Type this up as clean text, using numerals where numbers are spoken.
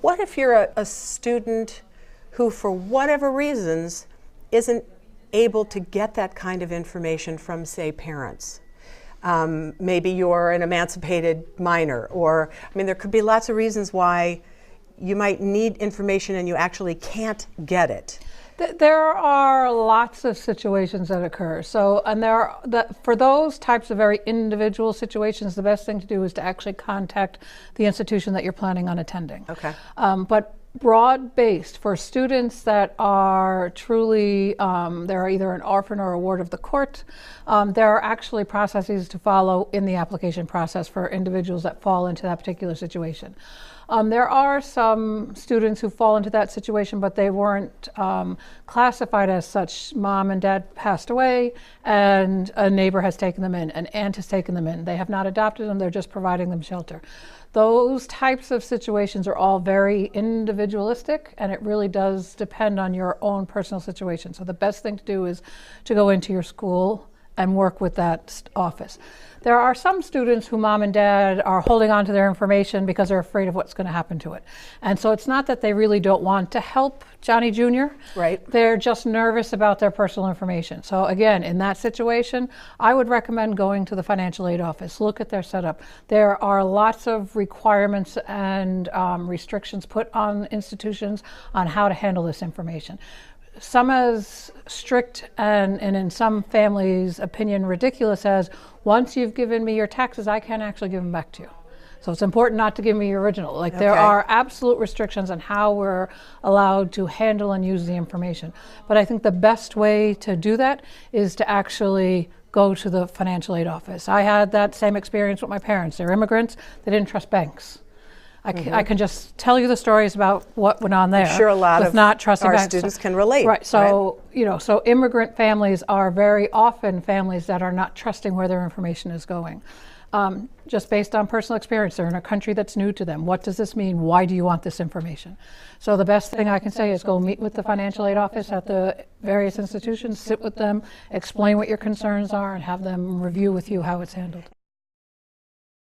What if you're a student who, for whatever reasons, isn't able to get that kind of information from, say, parents? Maybe you're an emancipated minor, or, I mean, there could be lots of reasons why you might need information and you actually can't get it. There are lots of situations that occur. So, and for those types of very individual situations, the best thing to do is to actually contact the institution that you're planning on attending. Okay. But broad-based, for students that are truly, they're either an orphan or a ward of the court, there are actually processes to follow in the application process for individuals that fall into that particular situation. There are some students who fall into that situation, but they weren't classified as such. Mom and dad passed away, and a neighbor has taken them in, an aunt has taken them in. They have not adopted them, they're just providing them shelter. Those types of situations are all very individualistic, and it really does depend on your own personal situation. So the best thing to do is to go into your school and work with that office. There are some students who mom and dad are holding on to their information because they're afraid of what's going to happen to it. And so it's not that they really don't want to help Johnny Jr. Right. They're just nervous about their personal information. So again, in that situation, I would recommend going to the financial aid office. Look at their setup. There are lots of requirements and restrictions put on institutions on how to handle this information. Some as strict and in some families' opinion ridiculous as, once you've given me your taxes, I can't actually give them back to you. So it's important not to give me your original. Like, there are absolute restrictions on how we're allowed to handle and use the information. But I think the best way to do that is to actually go to the financial aid office. I had that same experience with my parents. They're immigrants. They didn't trust banks. I can just tell you the stories about what went on there. I'm sure a lot of not trusting our students can relate. Right. So, you know, so immigrant families are very often families that are not trusting where their information is going. Just based on personal experience, they're in a country that's new to them. What does this mean? Why do you want this information? So the best thing I can say is go meet with the financial aid office at the various institutions, sit with them, explain what your concerns are, and have them review with you how it's handled.